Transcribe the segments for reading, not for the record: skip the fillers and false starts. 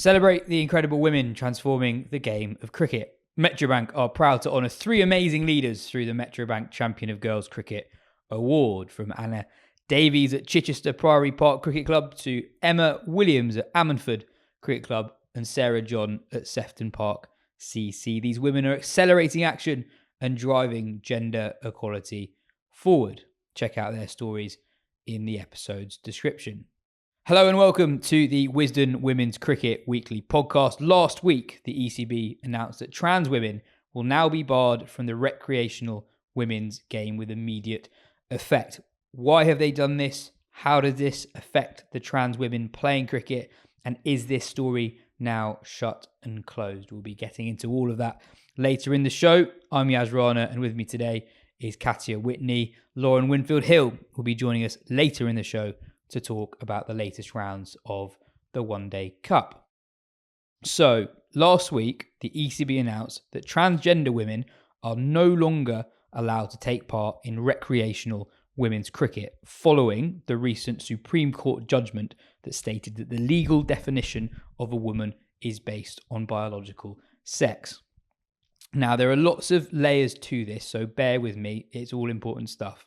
Celebrate the incredible women transforming the game of cricket. Metrobank are proud to honour 3 amazing leaders through the Metrobank Champion of Girls Cricket Award, from Anna Davies at Chichester Priory Park Cricket Club to Emma Williams at Ammanford Cricket Club and Sarah John at Sefton Park CC. These women are accelerating action and driving gender equality forward. Check out their stories in the episode's description. Hello and welcome to the Wisden Women's Cricket Weekly podcast. Last week, the ECB announced that trans women will now be barred from the recreational women's game with immediate effect. Why have they done this? How does this affect the trans women playing cricket? And is this story now shut and closed? We'll be getting into all of that later in the show. I'm Yaz Rana, and with me today is Katia Whitney. Lauren Winfield-Hill will be joining us later in the show to talk about the latest rounds of the One Day Cup. So, last week, the ECB announced that transgender women are no longer allowed to take part in recreational women's cricket, following the recent Supreme Court judgment that stated that the legal definition of a woman is based on biological sex. Now, there are lots of layers to this, so bear with me, it's all important stuff.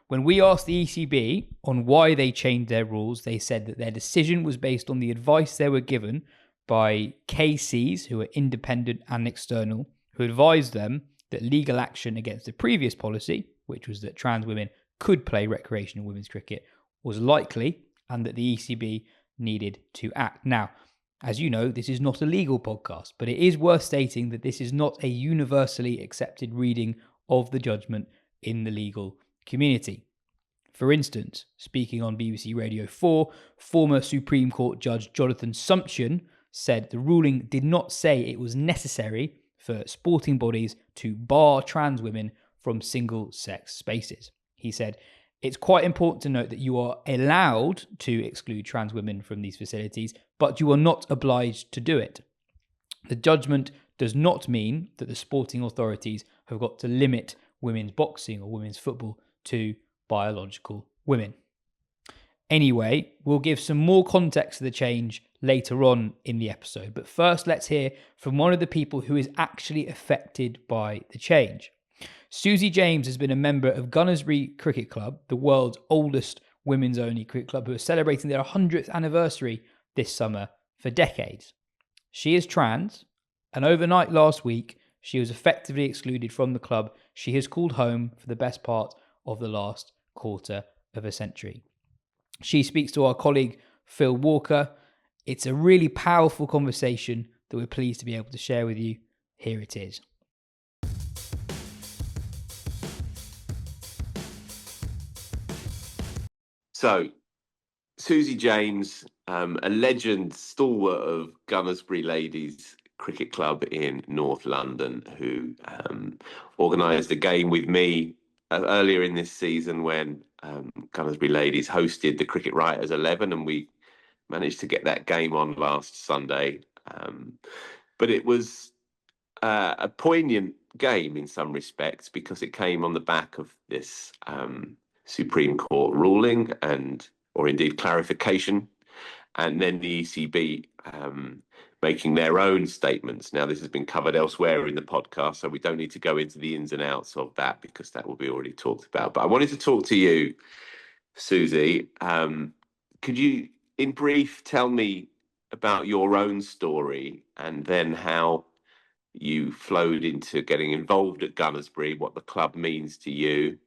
When we asked the ECB on why they changed their rules, they said that their decision was based on the advice they were given by KCs, who are independent and external, who advised them that legal action against the previous policy, which was that trans women could play recreational women's cricket, was likely, and that the ECB needed to act. Now, as you know, this is not a legal podcast, but it is worth stating that this is not a universally accepted reading of the judgment in the legal community. For instance, speaking on BBC Radio 4, former Supreme Court Judge Jonathan Sumption said the ruling did not say it was necessary for sporting bodies to bar trans women from single-sex spaces. He said, "It's quite important to note that you are allowed to exclude trans women from these facilities, but you are not obliged to do it. The judgment does not mean that the sporting authorities have got to limit women's boxing or women's football to biological women." Anyway, we'll give some more context to the change later on in the episode. But first, let's hear from one of the people who is actually affected by the change. Suzi James has been a member of Gunnersbury Cricket Club, the world's oldest women's-only cricket club, who are celebrating their 100th anniversary this summer for decades. She is trans, and overnight last week, she was effectively excluded from the club she has called home for the best part of the last quarter of a century. She speaks to our colleague Phil Walker. It's a really powerful conversation that we're pleased to be able to share with you. Here it is. So, Suzi James, a legend, stalwart of Gunnersbury Ladies Cricket Club in North London, who organised a game with me earlier in this season when Gunnersbury Ladies hosted the Cricket Writers 11, and we managed to get that game on last Sunday. But it was a poignant game in some respects because it came on the back of this Supreme Court ruling or indeed clarification, and then the ECB making their own statements. Now, this has been covered elsewhere in the podcast, so we don't need to go into the ins and outs of that because that will be already talked about. But I wanted to talk to you, Suzi. Could you, in brief, tell me about your own story and then how you flowed into getting involved at Gunnersbury, what the club means to you,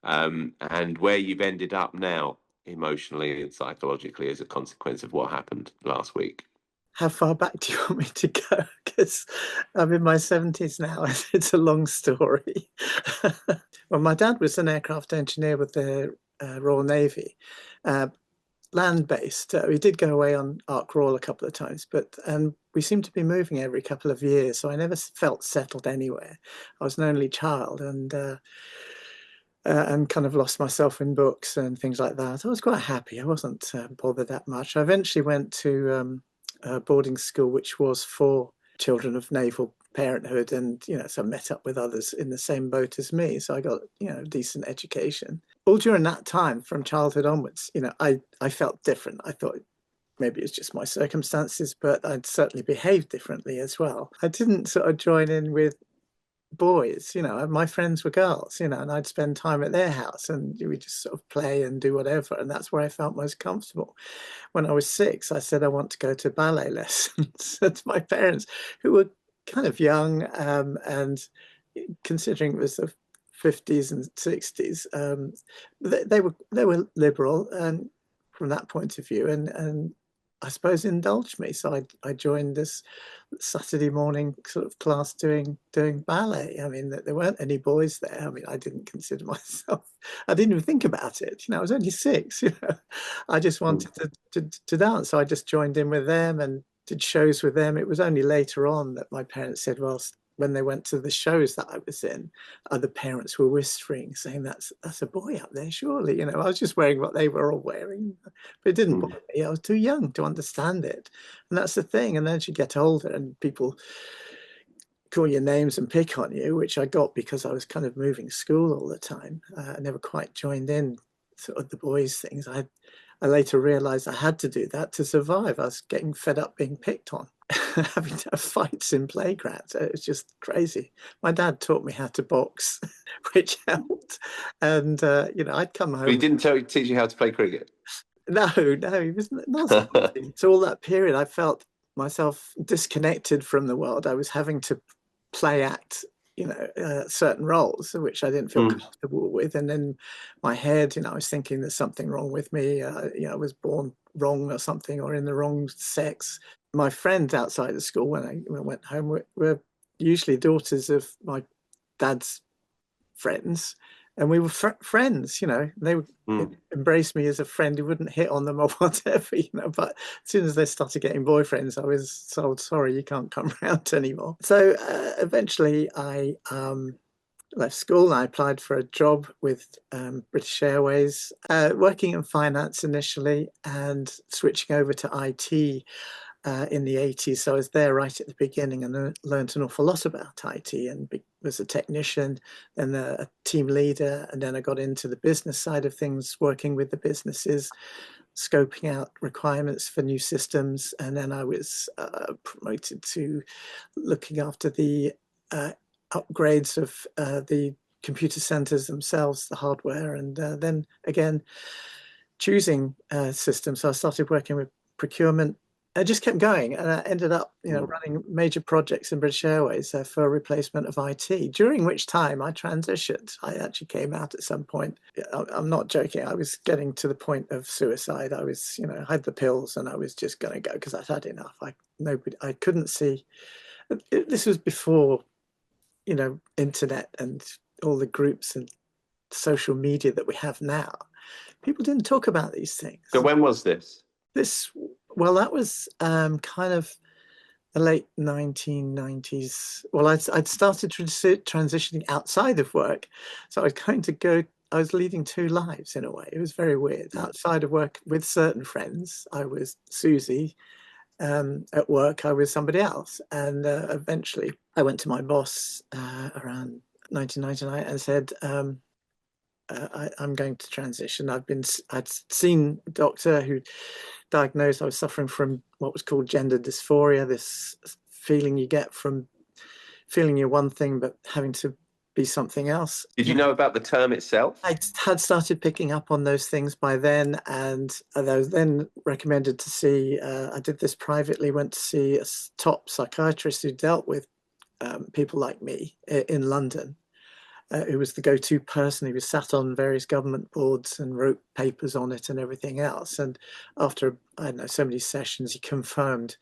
and where you've ended up now emotionally and psychologically as a consequence of what happened last week? How far back do you want me to go? Because I'm in my 70s now. It's a long story. Well, my dad was an aircraft engineer with the Royal Navy, land-based. We did go away on Ark Royal a couple of times, but we seemed to be moving every couple of years, so I never felt settled anywhere. I was an only child and kind of lost myself in books and things like that. I was quite happy. I wasn't bothered that much. I eventually went to boarding school, which was for children of naval parenthood, and so I met up with others in the same boat as me, so I got a decent education. All during that time, from childhood onwards, I felt different. I thought maybe it's just my circumstances, but I'd certainly behaved differently as well. I didn't sort of join in with boys, my friends were girls, and I'd spend time at their house and we just sort of play and do whatever. And that's where I felt most comfortable. When I was 6, I said I want to go to ballet lessons to my parents, who were kind of young, and considering it was the 50s and 60s, they were liberal and from that point of view, and I suppose indulged me. So I joined this Saturday morning sort of class doing ballet. I mean, there weren't any boys there. I mean, I didn't consider myself. I didn't even think about it. I was only 6. I just wanted to dance, so I just joined in with them and did shows with them. It was only later on that my parents said, well, when they went to the shows that I was in, other parents were whispering, saying, that's a boy up there, surely. I was just wearing what they were all wearing, but it didn't bother me. I was too young to understand it. And that's the thing. And then as you get older and people call your names and pick on you, which I got because I was kind of moving school all the time. I never quite joined in sort of the boys things. I later realized I had to do that to survive. I was getting fed up being picked on, having to have fights in playgrounds. It was just crazy. My dad taught me how to box, which helped. And, I'd come home. But he didn't teach you how to play cricket? No, he was not. So all that period, I felt myself disconnected from the world. I was having to play act certain roles which I didn't feel comfortable with, and in my head I was thinking there's something wrong with me. I was born wrong or something, or in the wrong sex. My friends outside of school when I went home were usually daughters of my dad's friends, and we were friends. They would embrace me as a friend who wouldn't hit on them or whatever, but as soon as they started getting boyfriends, I was told, sorry, you can't come round anymore. So eventually I left school and I applied for a job with British Airways, working in finance initially and switching over to IT in the 80s. So I was there right at the beginning and learned an awful lot about IT, and was a technician, then a team leader, and then I got into the business side of things, working with the businesses, scoping out requirements for new systems. And then I was promoted to looking after the upgrades of the computer centers themselves, the hardware, and then again choosing systems. So I started working with procurement. I just kept going, and I ended up, running major projects in British Airways for a replacement of IT, during which time I transitioned. I actually came out at some point. I'm not joking. I was getting to the point of suicide. I was, I had the pills and I was just going to go because I'd had enough. I couldn't see. This was before, internet and all the groups and social media that we have now. People didn't talk about these things. So when was this? Well, that was kind of the late 1990s. Well, I'd started transitioning outside of work. So I was leading 2 lives in a way. It was very weird. Outside of work with certain friends, I was Suzi. At work, I was somebody else. And eventually I went to my boss around 1999 and said, I'm going to transition. I'd seen a doctor who diagnosed I was suffering from what was called gender dysphoria, this feeling you get from feeling you're one thing but having to be something else. Did you know about the term itself? I had started picking up on those things by then, and I was then recommended to see, I did this privately, went to see a top psychiatrist who dealt with people like me in London. Who was the go-to person. He was sat on various government boards and wrote papers on it and everything else. And after, I don't know, so many sessions, he confirmed,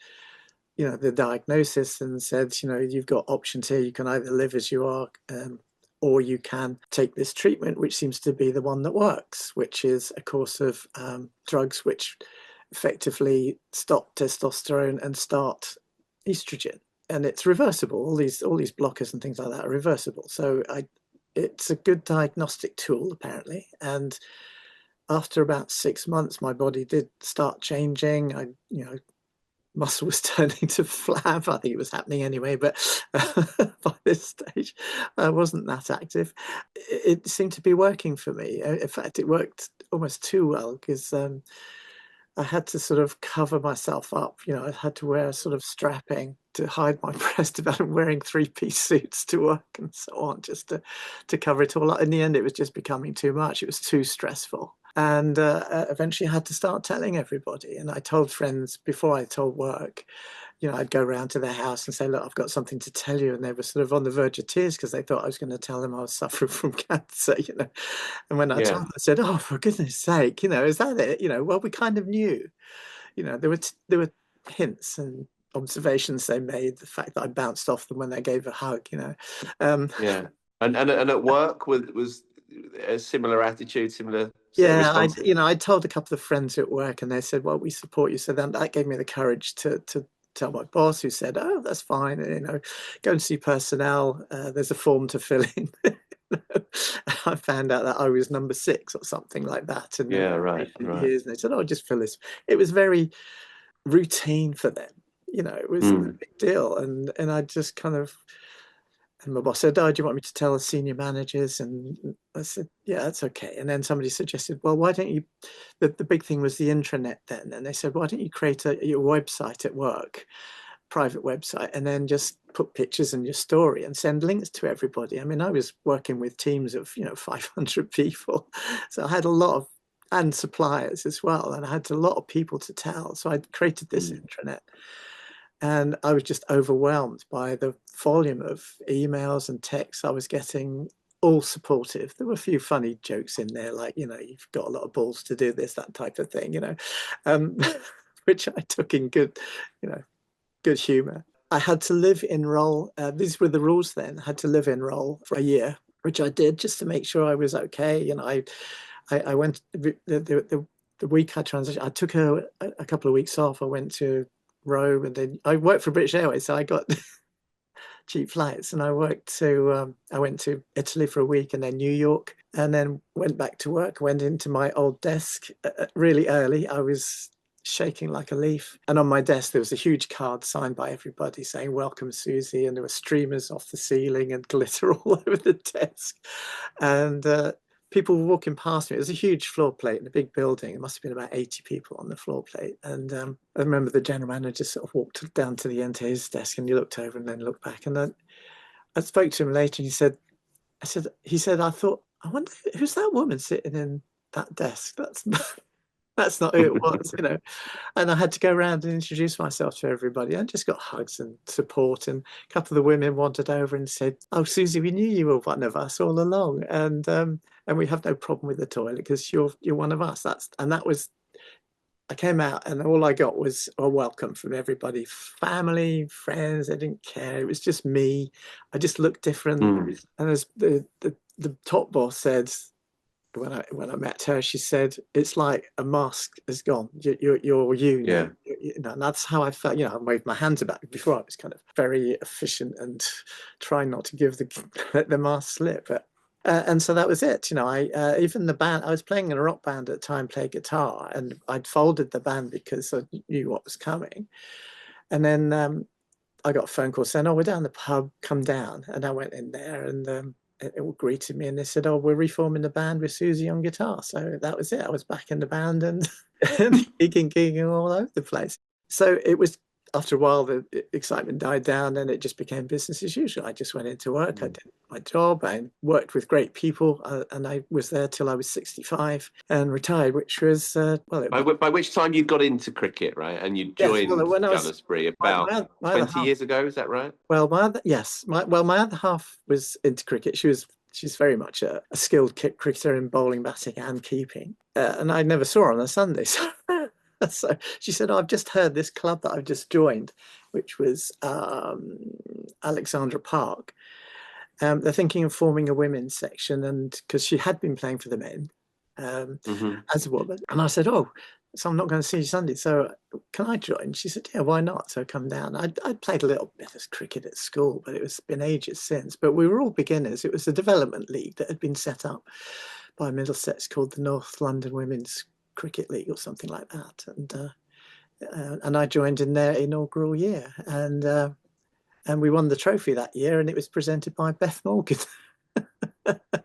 the diagnosis and said, you've got options here. You can either live as you are, or you can take this treatment, which seems to be the one that works, which is a course of drugs which effectively stop testosterone and start estrogen. And it's reversible. All these blockers and things like that are reversible. So it's a good diagnostic tool, apparently. And after about 6 months, my body did start changing. Muscle was turning to flab. I think it was happening anyway, but by this stage, I wasn't that active. It seemed to be working for me. In fact, it worked almost too well because I had to sort of cover myself up. You know, I had to wear sort of strapping to hide my breast development, wearing three-piece suits to work and so on, just to cover it all up. In the end, it was just becoming too much. It was too stressful. And eventually I had to start telling everybody. And I told friends before I told work, you know, I'd go around to their house and say, look, I've got something to tell you. And they were sort of on the verge of tears because they thought I was going to tell them I was suffering from cancer, you know. And when I told them, I said, oh, for goodness sake, you know, is that it? You know, well, we kind of knew, you know, there were hints and observations they made, the fact that I bounced off them when they gave a hug, you know. Yeah. And at work was a similar attitude, similar set of Yeah, responses? I told a couple of friends at work and they said, well, we support you. So then that gave me the courage to tell my boss, who said, oh, that's fine. And, you know, go and see personnel. There's a form to fill in. I found out that I was number 6 or something like that. And Yeah, right. years, and they said, oh, just fill this. It was very routine for them. You know, it was a big deal. And I just kind of, and my boss said, oh, do you want me to tell the senior managers? And I said, yeah, that's okay. And then somebody suggested, well, why don't you, the big thing was the intranet then. And they said, why don't you create your website at work, private website, and then just put pictures in your story and send links to everybody. I mean, I was working with teams of, 500 people. So I had a lot of, and suppliers as well. And I had a lot of people to tell. So I created this intranet. And I was just overwhelmed by the volume of emails and texts I was getting, all supportive. There were a few funny jokes in there, like, you've got a lot of balls to do this, that type of thing, which I took in good humor. I had to live in role. These were the rules then. I had to live in role for a year, which I did just to make sure I was okay. I went the week I transitioned. I took a couple of weeks off. I went to Rome, and then I worked for British Airways, so I got cheap flights. And I went to Italy for a week, and then New York, and then went back to work. Went into my old desk really early. I was shaking like a leaf, and on my desk there was a huge card signed by everybody saying "Welcome, Suzi," and there were streamers off the ceiling and glitter all over the desk, and people were walking past me. It was a huge floor plate in a big building. It must have been about 80 people on the floor plate. And I remember the general manager sort of walked down to the end of his desk, and he looked over and then looked back. And then I spoke to him later, and he said, I thought, I wonder who's that woman sitting in that desk? That's not who it was, And I had to go around and introduce myself to everybody. I just got hugs and support. And a couple of the women wandered over and said, "Oh, Suzi, we knew you were one of us all along, and we have no problem with the toilet because you're one of us." I came out and all I got was a welcome from everybody, family, friends. They didn't care. It was just me. I just looked different. And as the top boss said, when I met her, she said, "It's like a mask has gone. You're you now." And that's how I felt. I waved my hands about. Before I was kind of very efficient and trying not to give the mask slip. But and so that was it. I even the band. I was playing in a rock band at the time, played guitar, and I'd folded the band because I knew what was coming. And then I got a phone call saying, "Oh, we're down the pub. Come down." And I went in there, and it all greeted me, and they said, "Oh, we're reforming the band with Suzi on guitar." So that was it. I was back in the band and gigging all over the place. So it was, after a while, the excitement died down, and it just became business as usual. I just went into work. I did my job. I worked with great people, and I was there till I was 65 and retired, which was by which time you got into cricket, right? And you joined Gunnersbury about 20 years ago. Is that right? Well, my other half was into cricket. She's very much a skilled cricketer in bowling, batting, and keeping. And I never saw her on a Sunday. So she said, "Oh, I've just heard this club that I've just joined, which was Alexandra Park. They're thinking of forming a women's section," and because she had been playing for the men as a woman. And I said, "Oh, so I'm not going to see you Sunday. So can I join?" She said, "Yeah, why not?" So come down. I'd played a little bit of cricket at school, but it's been ages since. But we were all beginners. It was a development league that had been set up by Middlesex called the North London Women's Cricket League or something like that. And I joined in their inaugural year. And we won the trophy that year, and it was presented by Beth Morgan,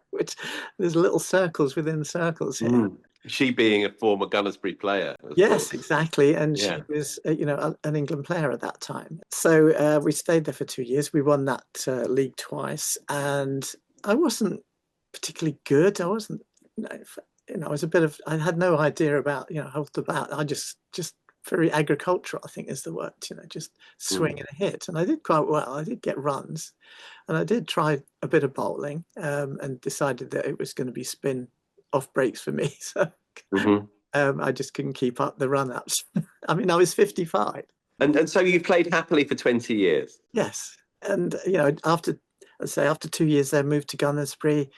which there's little circles within circles here. She being a former Gunnersbury player. Yes, course. exactly. And Yeah. she was, an England player at that time. So we stayed there for 2 years. We won that league twice. And I wasn't particularly good. I wasn't, I was I had no idea about, how to bat. I just very agricultural, I think is the word, just swing and a hit. And I did quite well. I did get runs. And I did try a bit of bowling and decided that it was going to be spin off breaks for me. So I just couldn't keep up the run-ups. I mean, I was 55. And so you played happily for 20 years? Yes. And, after 2 years there, moved to Gunnersbury,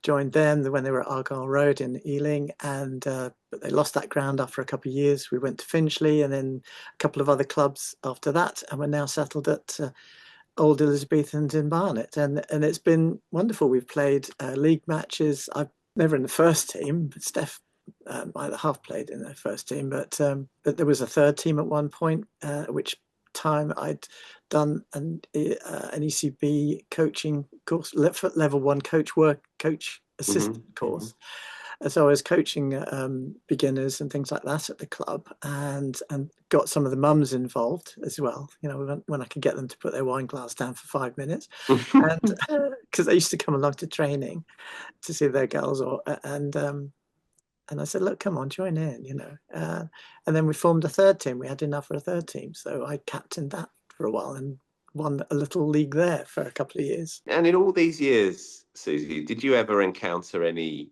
joined them when they were at Argyle Road in Ealing. And but they lost that ground after a couple of years. We went to Finchley and then a couple of other clubs after that. And we're now settled at Old Elizabethans in Barnet. And it's been wonderful. We've played league matches. I've never in the first team, but Steph might have played in their first team, but there was a third team at one point, at which time I'd done an ECB coaching course, level 1 coach assistant course. And so I was coaching beginners and things like that at the club, and got some of the mums involved as well. When I could get them to put their wine glass down for 5 minutes, and because they used to come along to training to see their girls, and I said, look, come on, join in, and then we formed a third team. We had enough for a third team. So I captained that for a while and won a little league there for a couple of years. And in all these years, Suzi, did you ever encounter any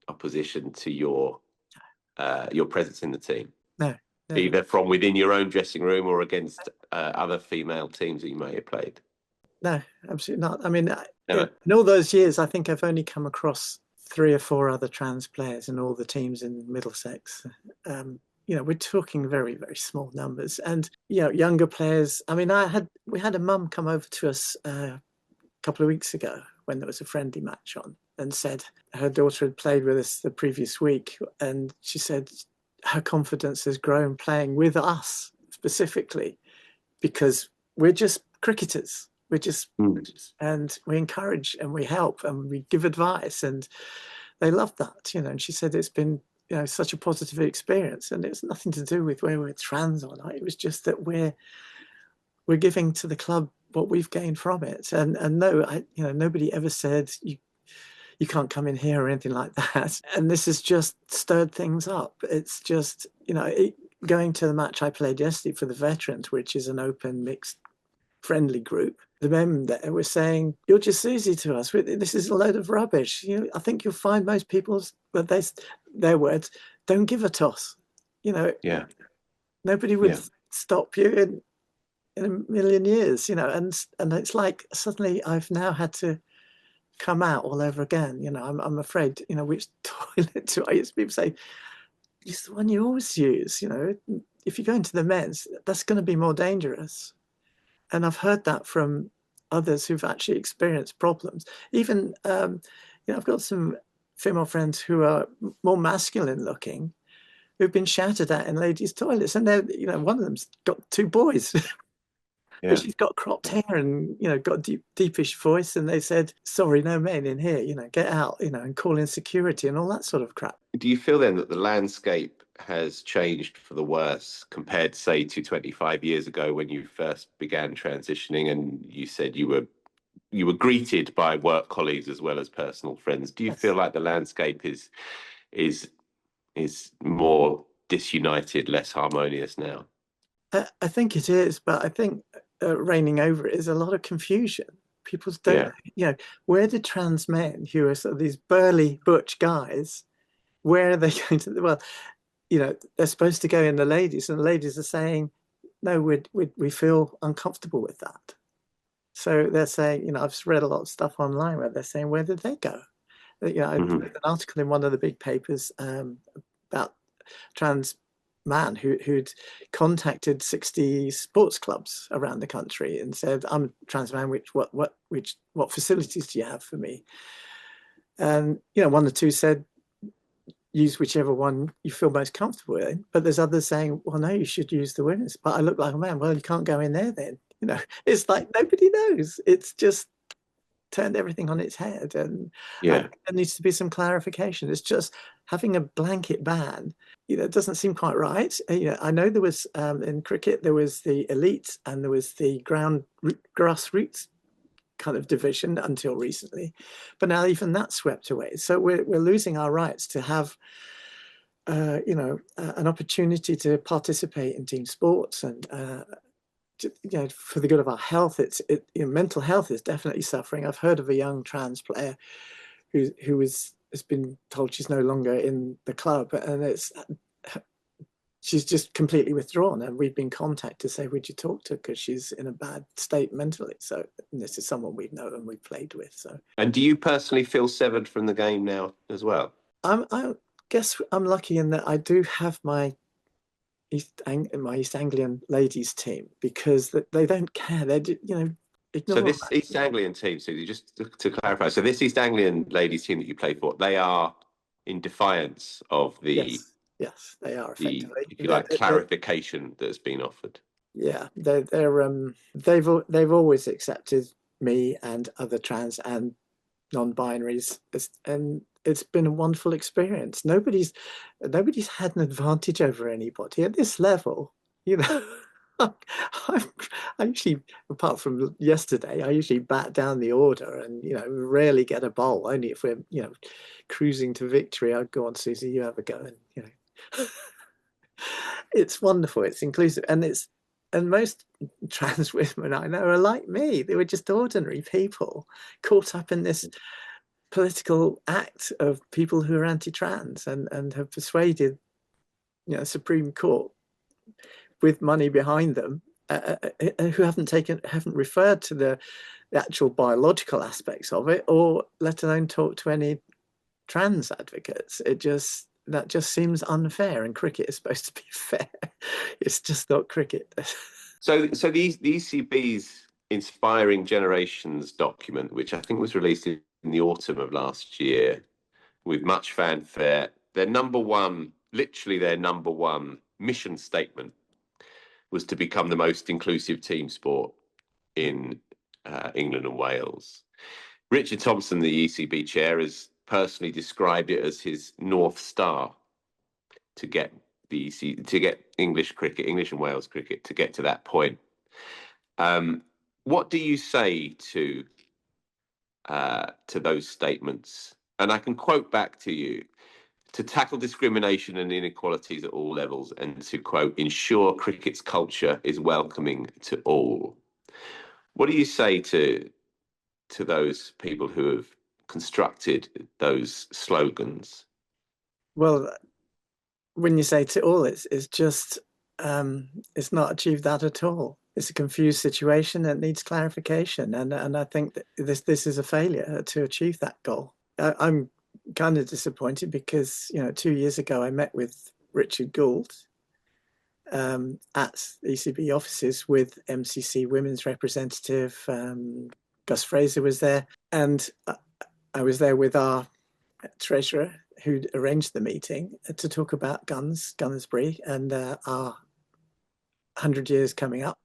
opposition to your presence in the team? No. Either from within your own dressing room or against other female teams that you may have played? No, absolutely not. I mean, Never. In all those years, I think I've only come across 3 or 4 other trans players in all the teams in Middlesex. We're talking very, very small numbers. And, younger players. I mean, we had a mum come over to us a couple of weeks ago when there was a friendly match on, and said her daughter had played with us the previous week. And she said her confidence has grown playing with us specifically because we're just cricketers. We're just, and we encourage and we help and we give advice, and they love that, And she said it's been, such a positive experience, and it's nothing to do with where we're trans or not. It was just that we're giving to the club what we've gained from it. And no, nobody ever said you can't come in here or anything like that. And this has just stirred things up. It's just, going to the match I played yesterday for the veterans, which is an open, mixed, friendly group. The men there were saying, "You're just Suzi to us. This is a load of rubbish." I think you'll find most people's, their words, don't give a toss. Yeah. Nobody would stop you in a million years. And it's like suddenly I've now had to come out all over again. I'm afraid. Which toilet do I use? People say, "It's the one you always use." If you go into the men's, that's going to be more dangerous. And I've heard that from others who've actually experienced problems. Even, I've got some female friends who are more masculine looking, who've been shouted at in ladies' toilets. And they're, one of them's got 2 boys. But she's got cropped hair and, got a deepish voice. And they said, "Sorry, no men in here, get out, and call in security," and all that sort of crap. Do you feel then that the landscape has changed for the worse compared, say, to 25 years ago when you first began transitioning, and you said you were greeted by work colleagues as well as personal friends? Do you feel like the landscape is more disunited, less harmonious now? I think it is, but I think reigning over it is a lot of confusion. People don't, where do trans men who are sort of these burly butch guys, where are they going to? Well, they're supposed to go in the ladies, and the ladies are saying, "No, we feel uncomfortable with that." So they're saying, I've read a lot of stuff online where they're saying, where did they go? I read an article in one of the big papers about trans man who'd contacted 60 sports clubs around the country and said, "I'm a trans man. What facilities do you have for me?" And one or two said, "Use whichever one you feel most comfortable in." But there's others saying, "Well, no, you should use the women's." "But I look like a man." "Well, you can't go in there then." It's like nobody knows. It's just turned everything on its head, and there needs to be some clarification. It's just having a blanket ban, it doesn't seem quite right. I know there was in cricket, there was the elite and there was the grassroots kind of division until recently, but now even that's swept away. So we're losing our rights to have an opportunity to participate in team sports, and for the good of our health. Mental health is definitely suffering. I've heard of a young trans player who has been told she's no longer in the club, and she's just completely withdrawn, and we've been contacted to say, would you talk to her, because she's in a bad state mentally. So this is someone we know and we've played with. So, and do you personally feel severed from the game now as well? I guess I'm lucky in that I do have my East Anglian ladies team, because they don't care. They ignore. So this East Anglian team, Suzi, just to clarify, so this East Anglian ladies team that you play for, they are in defiance of the yes, they are effectively, if you like, clarification that has been offered. Yeah, they've always accepted me and other trans and non-binaries, and it's been a wonderful experience. Nobody's had an advantage over anybody at this level. I usually, apart from yesterday, I usually bat down the order and rarely get a bowl. Only if we're cruising to victory, I'd go on, Suzi, you have a go, and it's wonderful. It's inclusive, and most trans women I know are like me. They were just ordinary people caught up in this political act of people who are anti-trans, and have persuaded Supreme Court with money behind them, who haven't referred to the actual biological aspects of it, or let alone talk to any trans advocates. That just seems unfair, and cricket is supposed to be fair. It's just not cricket. So the ECB's Inspiring Generations document, which I think was released in the autumn of last year, with much fanfare, their number one mission statement was to become the most inclusive team sport in England and Wales. Richard Thompson, the ECB chair, has personally described it as his North Star to get English and Wales cricket to get to that point. What do you say to those statements? And I can quote back to you: to tackle discrimination and inequalities at all levels, and to, quote, ensure cricket's culture is welcoming to all. What do you say to those people who have constructed those slogans? Well, when you say to all, it's just it's not achieved that at all. It's a confused situation that needs clarification, and I think that this is a failure to achieve that goal. I'm kind of disappointed because 2 years ago I met with Richard Gould at ECB offices with MCC women's representative. Gus Fraser was there, and I was there with our treasurer who'd arranged the meeting to talk about Gunnersbury, and our 100 years coming up.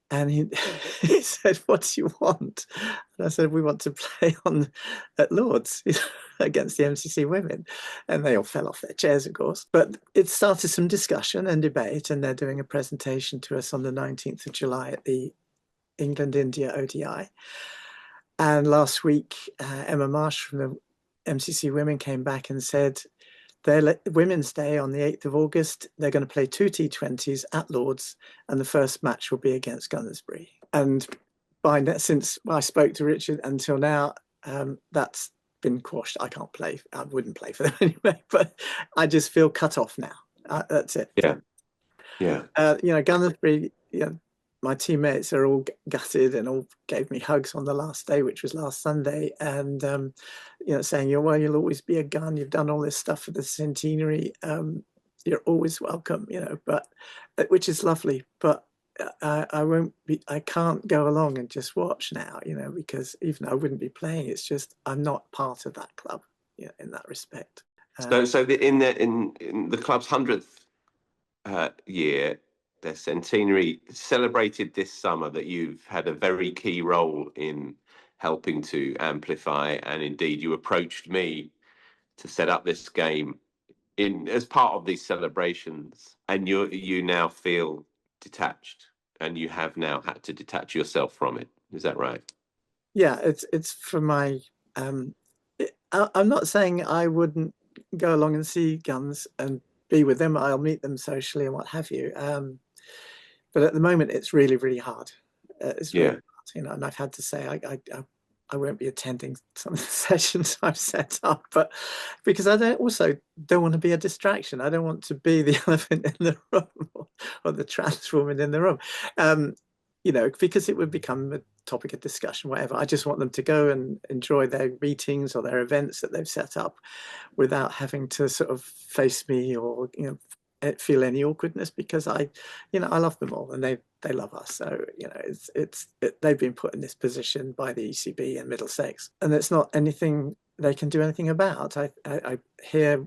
And he said, what do you want? And I said, we want to play at Lord's against the MCC women. And they all fell off their chairs, of course. But it started some discussion and debate, and they're doing a presentation to us on the 19th of July at the England-India ODI. And last week, Emma Marsh from the MCC women came back and said, their Women's Day on the 8th of August, they're going to play 2 T20s at Lord's, and the first match will be against Gunnersbury. And since I spoke to Richard until now, that's been quashed. I can't play. I wouldn't play for them anyway, but I just feel cut off now. That's it. Yeah. Gunnersbury, my teammates are all gutted and all gave me hugs on the last day, which was last Sunday, and saying, you'll always be a gun. You've done all this stuff for the centenary. You're always welcome, but which is lovely. But I can't go along and just watch now, because even though I wouldn't be playing, it's just I'm not part of that club, in that respect. So in the club's 100th year, their centenary celebrated this summer, that you've had a very key role in helping to amplify, and indeed you approached me to set up this game in as part of these celebrations, and you now feel detached, and you have now had to detach yourself from it. Is that right? Yeah, it's for my. I'm not saying I wouldn't go along and see guns and be with them. I'll meet them socially and what have you. But at the moment, it's really, really hard. It's really hard, you know. And I've had to say I won't be attending some of the sessions I've set up, but because I don't want to be a distraction. I don't want to be the elephant in the room or the trans woman in the room. You know, because it would become a topic of discussion, whatever. I just want them to go and enjoy their meetings or their events that they've set up without having to sort of face me or, you know, feel any awkwardness, because I love them all and they love us. So, you know, they've been put in this position by the ECB and Middlesex, and it's not anything they can do anything about. I hear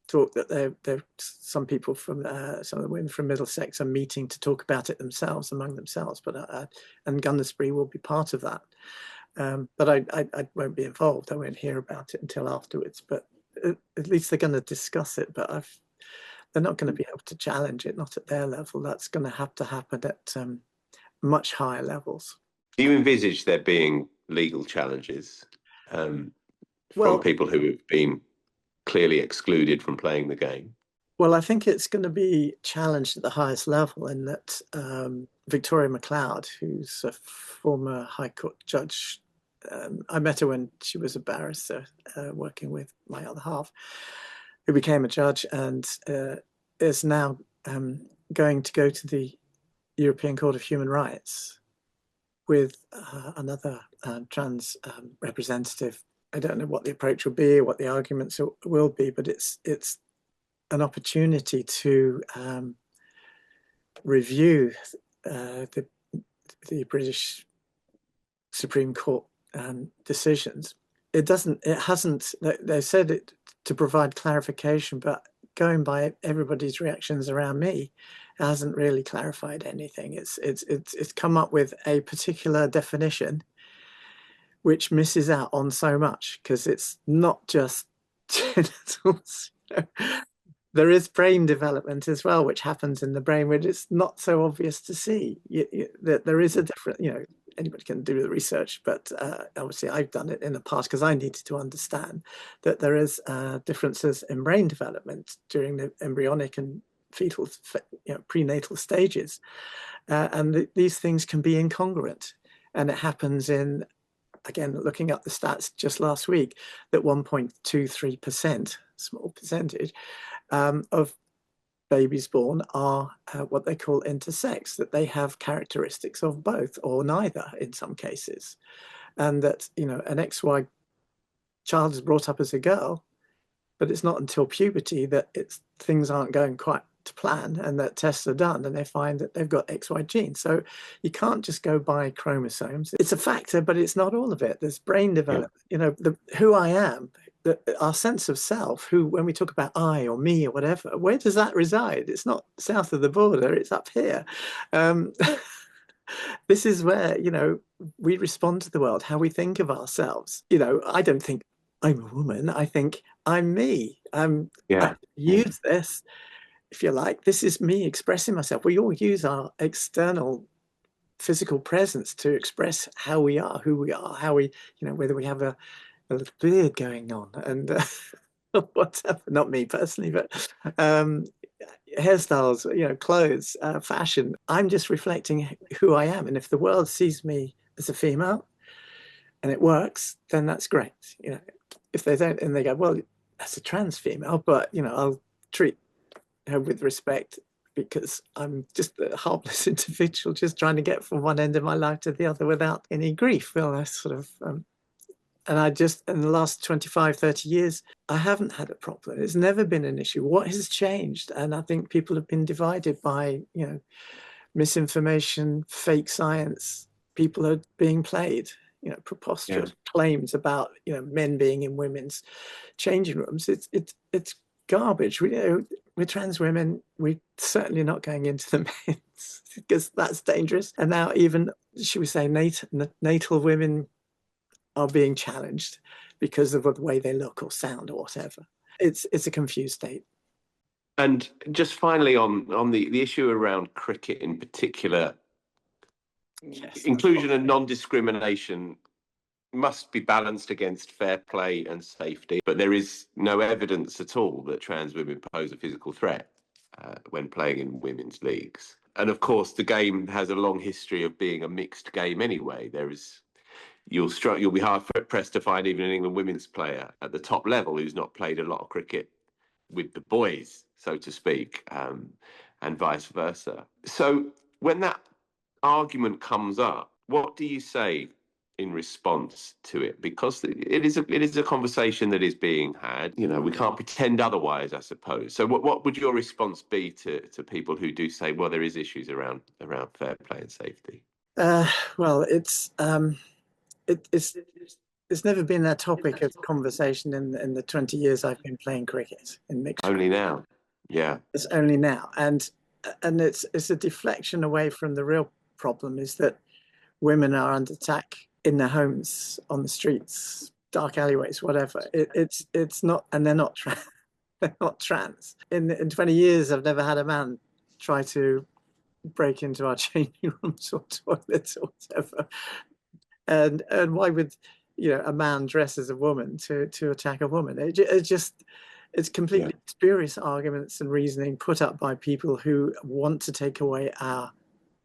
talk that there some people from some of the women from Middlesex are meeting to talk about it themselves among themselves, but and Gunnersbury will be part of that. But I won't be involved. I won't hear about it until afterwards. But at least they're going to discuss it. But they're not going to be able to challenge it, not at their level. That's going to happen at much higher levels. Do you envisage there being legal challenges from people who have been clearly excluded from playing the game? Well, I think it's going to be challenged at the highest level, in that Victoria McLeod, who's a former High Court judge, I met her when she was a barrister working with my other half, who became a judge and is now going to go to the European Court of Human Rights with another trans representative. I don't know what the approach will be, what the arguments will be, but it's an opportunity to review the British Supreme Court decisions. It hasn't. They said it to provide clarification, but going by everybody's reactions around me, it hasn't really clarified anything. It's come up with a particular definition which misses out on so much, because it's not just genitals. You know? There is brain development as well, which happens in the brain, which it's not so obvious to see. That there is a different, you know, anybody can do the research, but obviously I've done it in the past because I needed to understand that there is differences in brain development during the embryonic and fetal, you know, prenatal stages, and these things can be incongruent, and it happens in, again, looking up the stats just last week, that 1.23%, small percentage, of babies born are what they call intersex, that they have characteristics of both or neither in some cases. And that, you know, an XY child is brought up as a girl, but it's not until puberty that things aren't going quite to plan, and that tests are done and they find that they've got XY genes. So you can't just go by chromosomes. It's a factor, but it's not all of it. There's brain development, you know, who I am, our sense of self, who, when we talk about I or me or whatever, where does that reside? It's not south of the border, it's up here. This is where, you know, we respond to the world, how we think of ourselves. You know, I don't think I'm a woman. I think I'm me. I use this, if you like. This is me expressing myself. We all use our external physical presence to express how we are, who we are, how we, you know, whether we have a little beard going on and whatever. Not me personally, but hairstyles, you know, clothes, fashion. I'm just reflecting who I am. And if the world sees me as a female and it works, then that's great. You know, if they don't, and they go, well, that's a trans female, but, you know, I'll treat her with respect because I'm just a harmless individual just trying to get from one end of my life to the other without any grief. Well, I sort of, and I just, in the last 25, 30 years, I haven't had a problem. It's never been an issue. What has changed? And I think people have been divided by, you know, misinformation, fake science. People are being played, you know, preposterous claims about, you know, men being in women's changing rooms. It's garbage. We're trans women. We're certainly not going into the men's because that's dangerous. And now even, should we say, natal women are being challenged because of the way they look or sound or whatever. It's a confused state. And just finally on the issue around cricket in particular, Yes, inclusion and non-discrimination must be balanced against fair play and safety, but there is no evidence at all that trans women pose a physical threat when playing in women's leagues. And of course, the game has a long history of being a mixed game anyway. You'll be hard pressed to find even an England women's player at the top level who's not played a lot of cricket with the boys, so to speak, and vice versa. So when that argument comes up, what do you say in response to it? Because it is a conversation that is being had. You know, we can't pretend otherwise, I suppose. So what would your response be to people who do say, well, there is issues around fair play and safety? Well, it's never been a topic of conversation in the 20 years I've been playing cricket in mixed. Only now, yeah. It's only now, and it's a deflection away from the real problem. Is that women are under attack in their homes, on the streets, dark alleyways, whatever. It's not, and they're not they're not trans. In 20 years, I've never had a man try to break into our changing rooms or toilets or whatever. And why would a man dress as a woman to attack a woman? It's completely spurious arguments and reasoning put up by people who want to take away our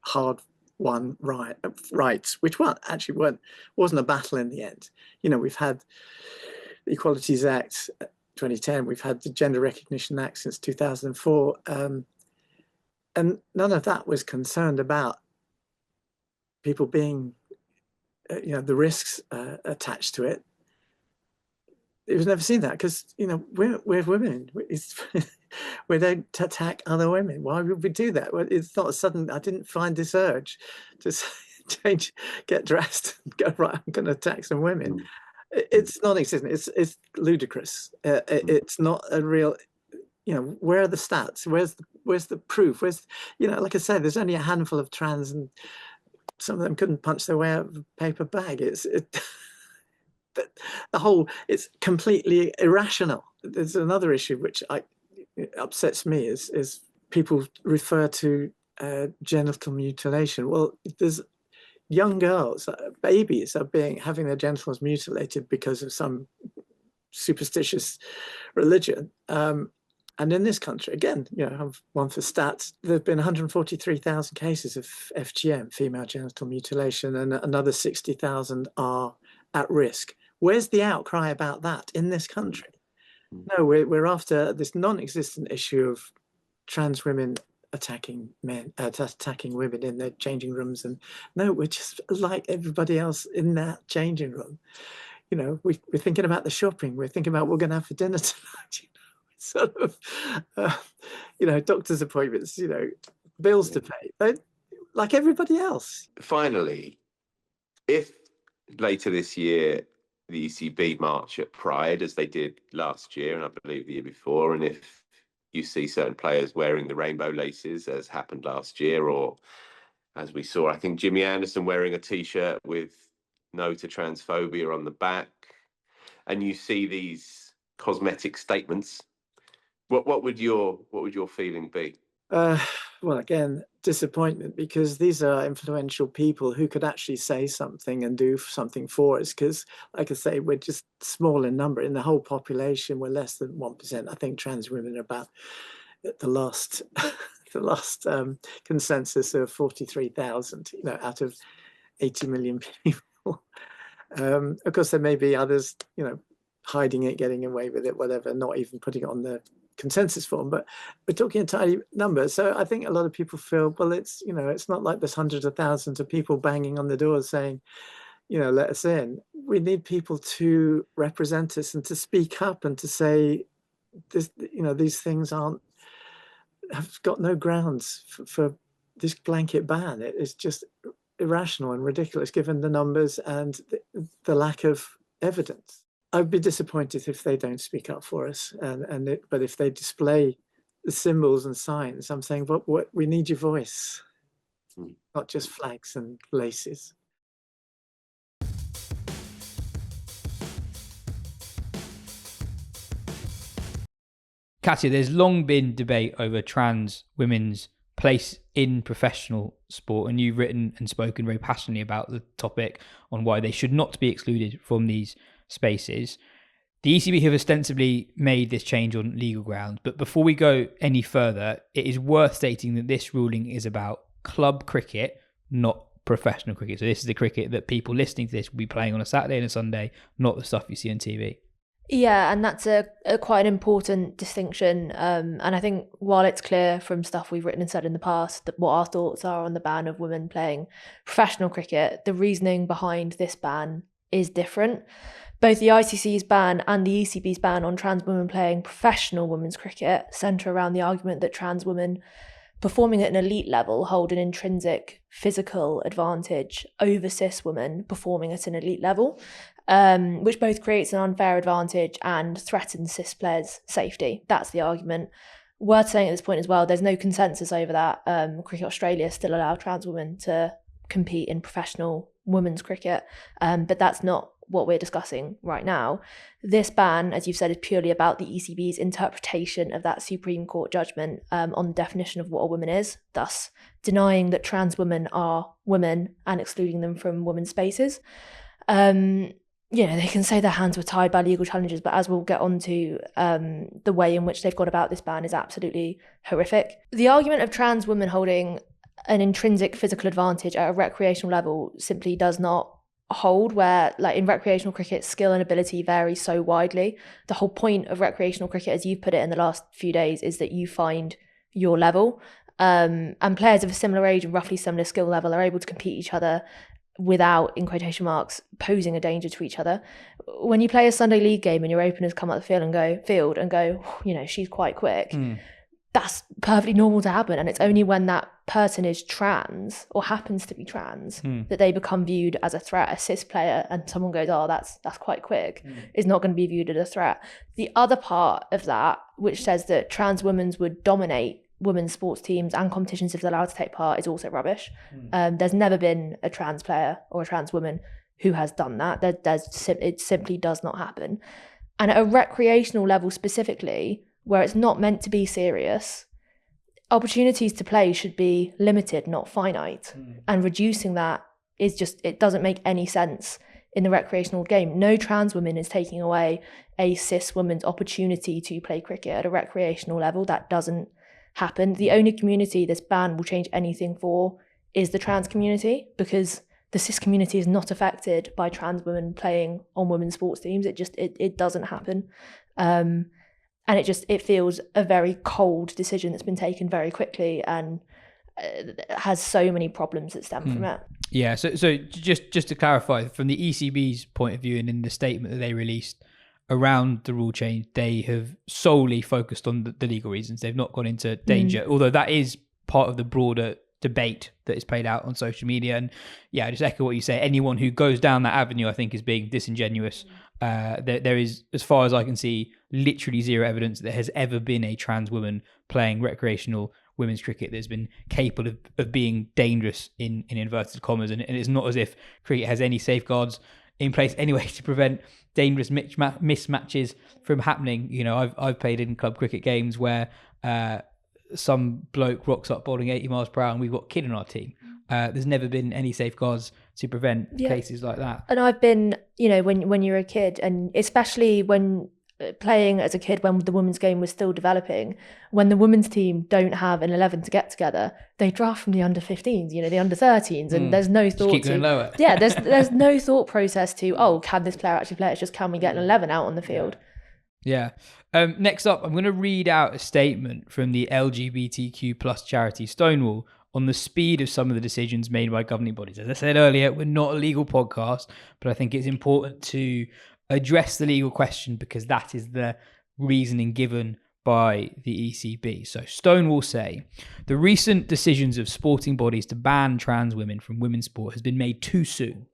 hard-won rights, which wasn't a battle in the end. We've had the Equalities Act 2010, we've had the Gender Recognition Act since 2004, and none of that was concerned about people being the risks attached to it. It was never seen that because we're women. We don't attack other women. Why would we do that? Well, it's not a sudden. I didn't find this urge to change, get dressed, and go right. I'm going to attack some women. It's non-existent. It's ludicrous. It's not a real. Where are the stats? Where's the proof? Like I said, there's only a handful of trans, and some of them couldn't punch their way out of a paper bag. It's completely irrational. There's another issue which upsets me is people refer to genital mutilation. Well, there's young girls, babies are having their genitals mutilated because of some superstitious religion. And in this country, again, I've one for stats, there have been 143,000 cases of FGM, female genital mutilation, and another 60,000 are at risk. Where's the outcry about that in this country? No, we're after this non-existent issue of trans women attacking women in their changing rooms. And no, we're just like everybody else in that changing room. We're thinking about the shopping. We're thinking about what we're going to have for dinner tonight. Sort of, doctor's appointments, bills to pay. They're like everybody else. Finally, if later this year the ECB march at Pride, as they did last year and I believe the year before, and if you see certain players wearing the rainbow laces, as happened last year, or as we saw, I think Jimmy Anderson wearing a T-shirt with "No to Transphobia" on the back, and you see these cosmetic statements, what would your feeling be? Well, again, disappointment, because these are influential people who could actually say something and do something for us. Because, like I say, we're just small in number. In the whole population, we're less than 1%. I think trans women are about the last consensus of 43,000. Out of 80 million people. Of course, there may be others, hiding it, getting away with it, whatever, not even putting it on the consensus form, but we're talking a tiny number. So I think a lot of people feel, well, it's not like there's hundreds of thousands of people banging on the doors saying, let us in. We need people to represent us and to speak up and to say this, these things have got no grounds for this blanket ban. It's just irrational and ridiculous given the numbers and the lack of evidence. I'd be disappointed if they don't speak up for us, but if they display the symbols and signs, I'm saying, what we need your voice, not just flags and laces. Katya, there's long been debate over trans women's place in professional sport, and you've written and spoken very passionately about the topic on why they should not be excluded from these spaces. The ECB have ostensibly made this change on legal grounds, but before we go any further, it is worth stating that this ruling is about club cricket, not professional cricket. So this is the cricket that people listening to this will be playing on a Saturday and a Sunday, not the stuff you see on TV. Yeah, and that's a quite an important distinction. And I think while it's clear from stuff we've written and said in the past that what our thoughts are on the ban of women playing professional cricket, the reasoning behind this ban is different. Both the ICC's ban and the ECB's ban on trans women playing professional women's cricket centre around the argument that trans women performing at an elite level hold an intrinsic physical advantage over cis women performing at an elite level, which both creates an unfair advantage and threatens cis players' safety. That's the argument. Worth saying at this point as well, there's no consensus over that. Cricket Australia still allow trans women to compete in professional women's cricket, but that's not what we're discussing right now. This ban, as you've said, is purely about the ECB's interpretation of that Supreme Court judgment on the definition of what a woman is, thus denying that trans women are women and excluding them from women's spaces. They can say their hands were tied by legal challenges, but as we'll get on to, the way in which they've gone about this ban is absolutely horrific. The argument of trans women holding an intrinsic physical advantage at a recreational level simply does not hold, where like in recreational cricket, skill and ability vary so widely. The whole point of recreational cricket, as you've put it in the last few days, is that you find your level, and players of a similar age and roughly similar skill level are able to compete each other without, in quotation marks, posing a danger to each other. When you play a Sunday league game and your openers come up the field and go, she's quite quick, that's perfectly normal to happen. And it's only when that person is trans or happens to be trans that they become viewed as a threat. A cis player and someone goes, oh, that's quite quick, is not going to be viewed as a threat. The other part of that, which says that trans women would dominate women's sports teams and competitions if they're allowed to take part, is also rubbish. There's never been a trans player or a trans woman who has done that. It simply does not happen. And at a recreational level specifically, where it's not meant to be serious, opportunities to play should be limited, not finite. And reducing that is just, it doesn't make any sense in the recreational game. No trans woman is taking away a cis woman's opportunity to play cricket at a recreational level. That doesn't happen. The only community this ban will change anything for is the trans community, because the cis community is not affected by trans women playing on women's sports teams. It doesn't happen. And it feels a very cold decision that's been taken very quickly and has so many problems that stem from it. Yeah, so just to clarify, from the ECB's point of view and in the statement that they released around the rule change, they have solely focused on the legal reasons. They've not gone into danger, although that is part of the broader debate that is played out on social media. And yeah, I just echo what you say. Anyone who goes down that avenue, I think, is being disingenuous. There is, as far as I can see, literally zero evidence that there has ever been a trans woman playing recreational women's cricket that's been capable of being dangerous in inverted commas. And it's not as if cricket has any safeguards in place anyway to prevent dangerous mismatches from happening. You know, I've played in club cricket games where some bloke rocks up bowling 80 miles per hour and we've got a kid on our team. There's never been any safeguards to prevent cases like that. And I've been, when you're a kid, and especially when playing as a kid when the women's game was still developing, when the women's team don't have an 11 to get together, they draft from the under 15s, the under 13s, and there's no thought keep going lower. there's no thought process to, can this player actually play? It's just, can we get an 11 out on the field? Yeah. Next up, I'm going to read out a statement from the LGBTQ plus charity Stonewall on the speed of some of the decisions made by governing bodies. As I said earlier, we're not a legal podcast, but I think it's important to address the legal question because that is the reasoning given by the ECB. So Stonewall say, the recent decisions of sporting bodies to ban trans women from women's sport has been made too soon,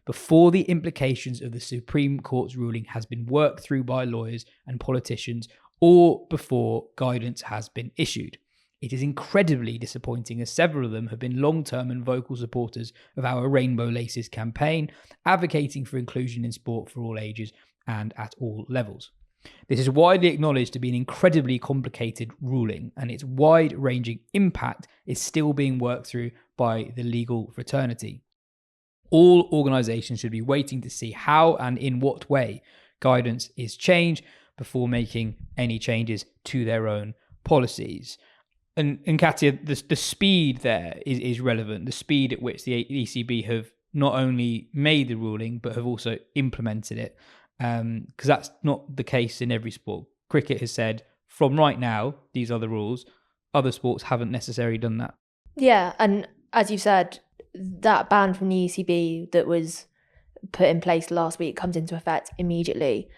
before the implications of the Supreme Court's ruling has been worked through by lawyers and politicians, or before guidance has been issued. It is incredibly disappointing as several of them have been long-term and vocal supporters of our Rainbow Laces campaign, advocating for inclusion in sport for all ages and at all levels. This is widely acknowledged to be an incredibly complicated ruling, and its wide-ranging impact is still being worked through by the legal fraternity. All organisations should be waiting to see how and in what way guidance is changed before making any changes to their own policies. And Katia, the speed there is relevant. The speed at which the ECB have not only made the ruling, but have also implemented it. Because that's not the case in every sport. Cricket has said, from right now, these are the rules. Other sports haven't necessarily done that. Yeah, and as you said, that ban from the ECB that was put in place last week comes into effect immediately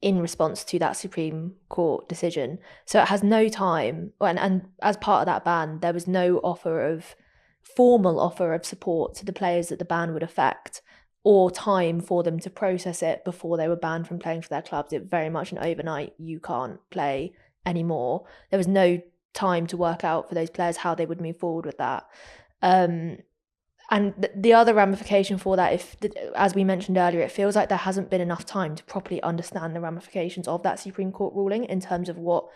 in response to that Supreme Court decision. So it has no time, and as part of that ban, there was no formal offer of support to the players that the ban would affect, or time for them to process it before they were banned from playing for their clubs. It very much an overnight, you can't play anymore. There was no time to work out for those players how they would move forward with that. And the other ramification for that, as we mentioned earlier, it feels like there hasn't been enough time to properly understand the ramifications of that Supreme Court ruling in terms of what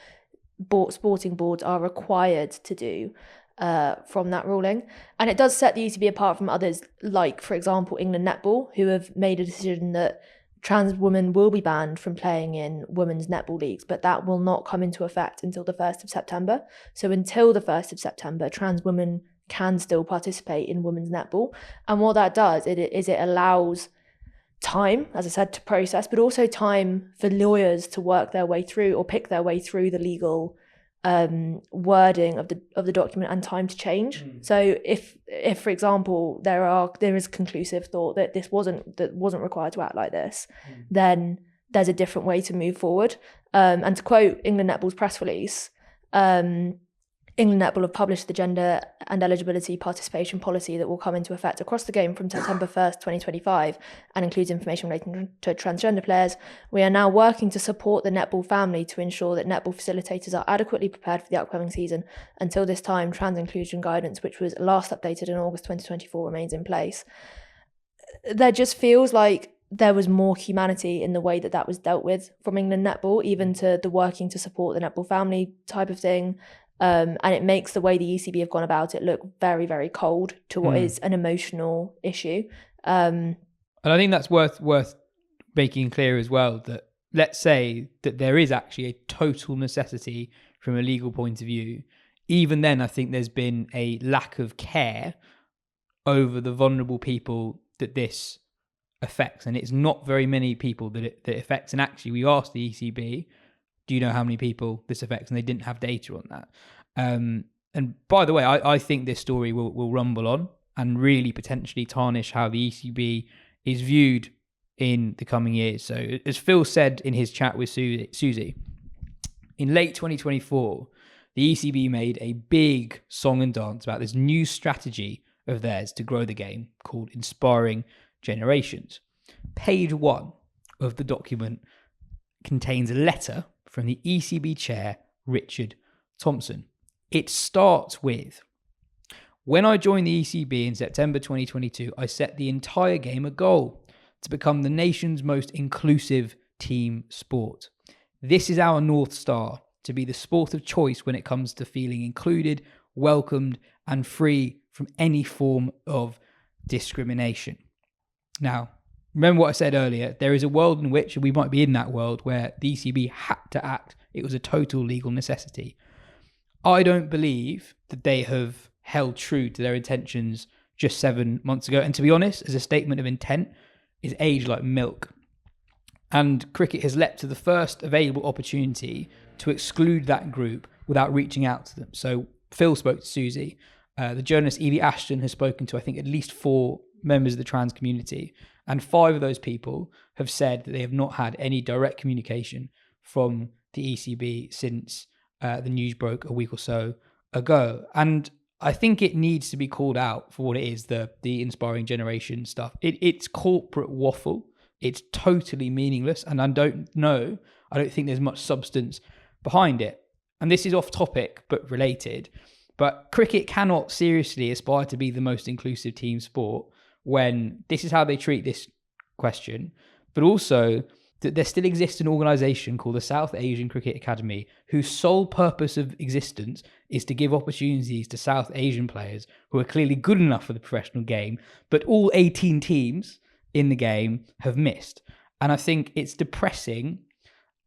sporting boards are required to do from that ruling. And it does set the ECB apart from others, like, for example, England Netball, who have made a decision that trans women will be banned from playing in women's netball leagues, but that will not come into effect until the 1st of September. So until the 1st of September, trans women can still participate in women's netball. And what that does is it allows time, as I said, to process, but also time for lawyers to work their way through or pick their way through the legal wording of the document, and time to change. So if for example there is conclusive thought that this wasn't required to act like this, then there's a different way to move forward. And to quote England Netball's press release, England Netball have published the gender and eligibility participation policy that will come into effect across the game from September 1st, 2025, and includes information relating to transgender players. We are now working to support the netball family to ensure that netball facilitators are adequately prepared for the upcoming season. Until this time, trans inclusion guidance, which was last updated in August 2024, remains in place. There just feels like there was more humanity in the way that was dealt with from England Netball, even to the working to support the netball family type of thing. And it makes the way the ECB have gone about it look very, very cold to what is an emotional issue. And I think that's worth making clear as well, that let's say that there is actually a total necessity from a legal point of view. Even then, I think there's been a lack of care over the vulnerable people that this affects. And it's not very many people that it affects. And actually, we asked the ECB, do you know how many people this affects? And they didn't have data on that. And by the way, I think this story will rumble on and really potentially tarnish how the ECB is viewed in the coming years. So as Phil said in his chat with Suzi, in late 2024, the ECB made a big song and dance about this new strategy of theirs to grow the game called Inspiring Generations. Page 1 of the document contains a letter from the ECB chair, Richard Thompson. It starts with, when I joined the ECB in September 2022, I set the entire game a goal to become the nation's most inclusive team sport. This is our North Star, to be the sport of choice when it comes to feeling included, welcomed, and free from any form of discrimination. Now, remember what I said earlier, there is a world in which, and we might be in that world, where the ECB had to act. It was a total legal necessity. I don't believe that they have held true to their intentions just 7 months ago. And to be honest, as a statement of intent, is aged like milk. And cricket has leapt to the first available opportunity to exclude that group without reaching out to them. So Phil spoke to Suzi. The journalist Evie Ashton has spoken to, I think, at least 4 members of the trans community. And 5 of those people have said that they have not had any direct communication from the ECB since the news broke a week or so ago. And I think it needs to be called out for what it is, the Inspiring Generation stuff. It's corporate waffle. It's totally meaningless. And I don't think there's much substance behind it. And this is off topic, but related. But cricket cannot seriously aspire to be the most inclusive team sport when this is how they treat this question. But also, that there still exists an organisation called the South Asian Cricket Academy, whose sole purpose of existence is to give opportunities to South Asian players who are clearly good enough for the professional game, but all 18 teams in the game have missed. And I think it's depressing.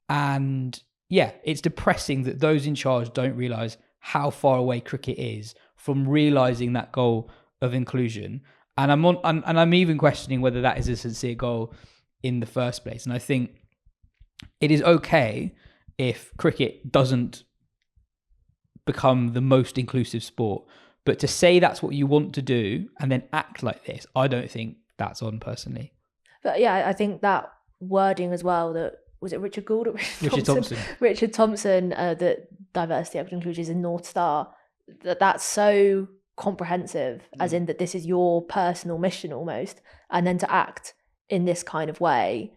And yeah, it's depressing that those in charge don't realise how far away cricket is from realising that goal of inclusion. And I'm even questioning whether that is a sincere goal in the first place. And I think it is okay if cricket doesn't become the most inclusive sport, but to say that's what you want to do and then act like this, I don't think that's on personally. But yeah, I think that wording as well, that was it Richard Gould or Richard Thompson? Richard Thompson, that diversity, equity, inclusion is a North Star. That's so comprehensive, as in that this is your personal mission almost, and then to act in this kind of way,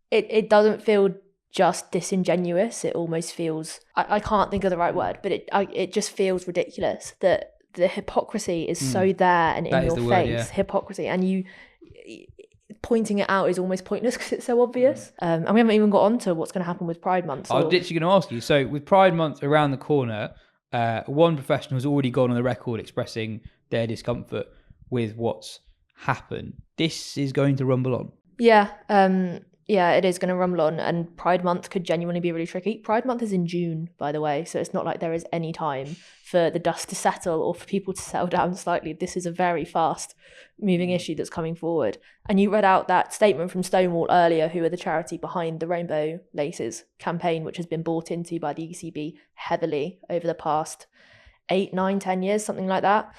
it doesn't feel just disingenuous. It almost feels, I can't think of the right word, but it just feels ridiculous that the hypocrisy is so there and in your face. Word, yeah. Hypocrisy, and you pointing it out is almost pointless because it's so obvious. And we haven't even got on to what's going to happen with Pride Month. I was literally going to ask you. So with Pride Month around the corner, one professional has already gone on the record expressing their discomfort with what's happened. This is going to rumble on. Yeah, it is going to rumble on, and Pride Month could genuinely be really tricky. Pride Month is in June, by the way, so it's not like there is any time for the dust to settle or for people to settle down slightly. This is a very fast moving issue that's coming forward. And you read out that statement from Stonewall earlier, who are the charity behind the Rainbow Laces campaign, which has been bought into by the ECB heavily over the past 8, 9, 10 years, something like that.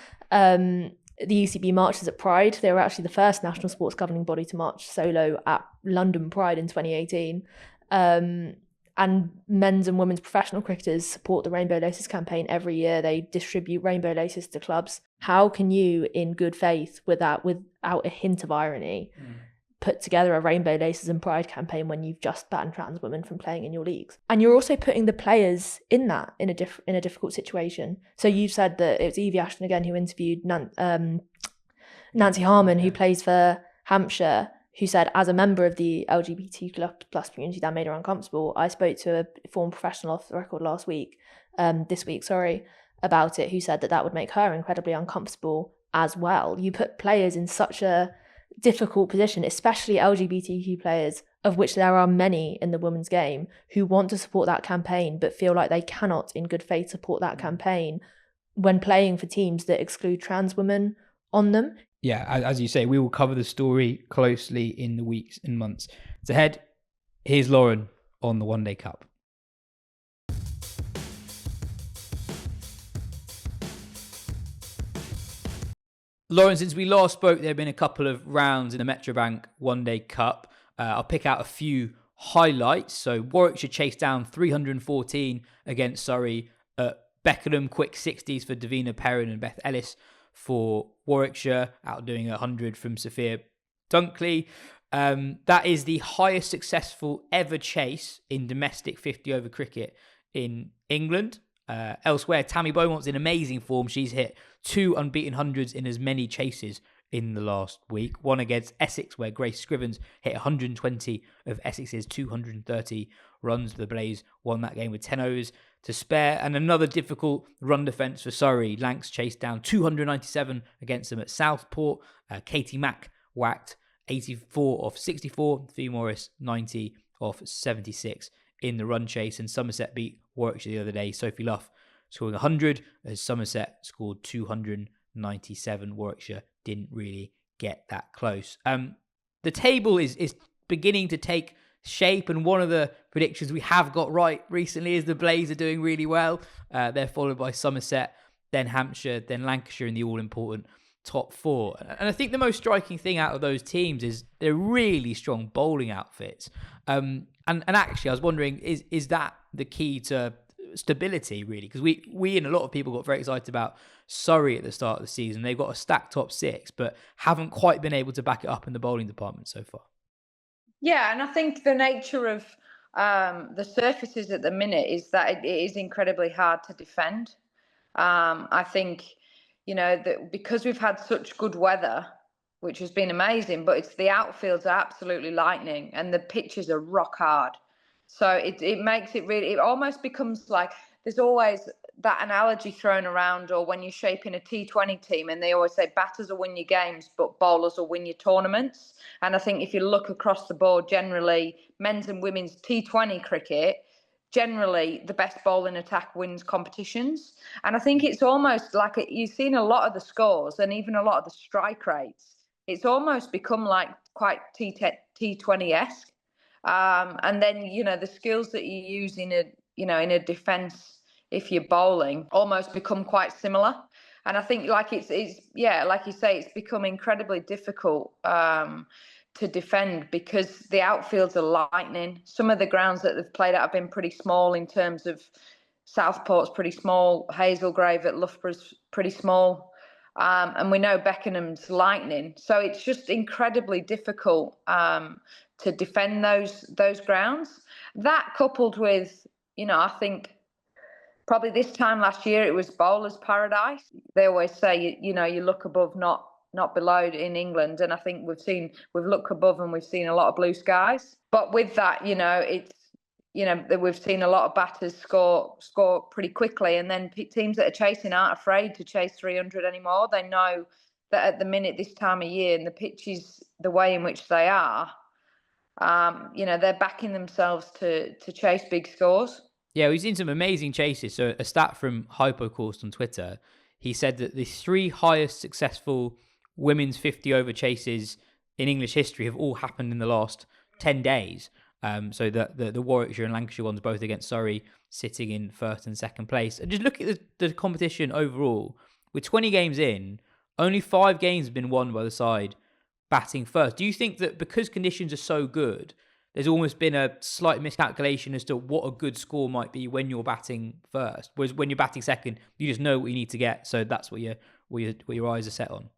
The ECB marches at Pride. They were actually the first national sports governing body to march solo at London Pride in 2018. And men's and women's professional cricketers support the Rainbow Laces campaign every year. They distribute rainbow laces to clubs. How can you, in good faith, without a hint of irony, put together a Rainbow Laces and Pride campaign when you've just banned trans women from playing in your leagues? And you're also putting the players in a difficult situation. So you've said that it was Evie Ashton again who interviewed Nancy Harmon, who plays for Hampshire, who said, as a member of the LGBT plus community, that made her uncomfortable. I spoke to a former professional off the record this week, about it, who said that would make her incredibly uncomfortable as well. You put players in such a difficult position, especially LGBTQ players, of which there are many in the women's game, who want to support that campaign but feel like they cannot in good faith support that campaign when playing for teams that exclude trans women on them. Yeah, as you say, we will cover the story closely in the weeks and months ahead. Here's Lauren on the One Day Cup. Lauren, since we last spoke, there have been a couple of rounds in the Metrobank One Day Cup. I'll pick out a few highlights. So Warwickshire chased down 314 against Surrey at Beckenham, quick 60s for Davina Perrin and Beth Ellis for Warwickshire, outdoing 100 from Sophia Dunkley. That is the highest successful ever chase in domestic 50-over cricket in England. Elsewhere, Tammy Beaumont's in amazing form. She's hit 2 unbeaten hundreds in as many chases in the last week. One against Essex, where Grace Scrivens hit 120 of Essex's 230 runs. The Blaze won that game with 10 overs to spare. And another difficult run defence for Surrey. Lancs chased down 297 against them at Southport. Katie Mack whacked 84 off 64. Fee Morris 90 off 76 in the run chase. And Somerset beat Warwickshire the other day. Sophie Luff scoring 100 as Somerset scored 297. Warwickshire didn't really get that close. The table is beginning to take shape, and one of the predictions we have got right recently is the Blaze are doing really well. They're followed by Somerset, then Hampshire, then Lancashire in the all-important top 4. And I think the most striking thing out of those teams is they're really strong bowling outfits. And actually, I was wondering, is that the key to stability, really? Because we and a lot of people got very excited about Surrey at the start of the season. They've got a stacked top 6, but haven't quite been able to back it up in the bowling department so far. Yeah, and I think the nature of the surfaces at the minute is that it is incredibly hard to defend. I think, that because we've had such good weather, which has been amazing, but it's the outfields are absolutely lightning and the pitches are rock hard. So it makes it really, it almost becomes like there's always that analogy thrown around, or when you're shaping a T20 team and they always say batters will win your games, but bowlers will win your tournaments. And I think if you look across the board, generally men's and women's T20 cricket, generally the best bowling attack wins competitions. And I think it's almost like you've seen a lot of the scores and even a lot of the strike rates. It's almost become like quite T20-esque. And then, the skills that you use in a defence, if you're bowling, almost become quite similar. And I think like it's like you say, it's become incredibly difficult to defend because the outfields are lightning. Some of the grounds that they've played at have been pretty small in terms of Southport's pretty small, Hazelgrave at Loughborough's pretty small. And we know Beckenham's lightning. So it's just incredibly difficult to defend those grounds. That coupled with, I think probably this time last year it was bowler's paradise. They always say, you look above, not below in England. And I think we've looked above and we've seen a lot of blue skies. But with that, it's, we've seen a lot of batters score pretty quickly. And then teams that are chasing aren't afraid to chase 300 anymore. They know that at the minute this time of year and the pitches, the way in which they are, they're backing themselves to chase big scores. Yeah, we've seen some amazing chases. So a stat from Hypocourse on Twitter, he said that the 3 highest successful women's 50 over chases in English history have all happened in the last 10 days. So the Warwickshire and Lancashire ones, both against Surrey, sitting in first and second place. And just look at the competition overall. With 20 games in, only 5 games have been won by the side batting first. Do you think that because conditions are so good, there's almost been a slight miscalculation as to what a good score might be when you're batting first? Whereas when you're batting second, you just know what you need to get. So that's what your eyes are set on.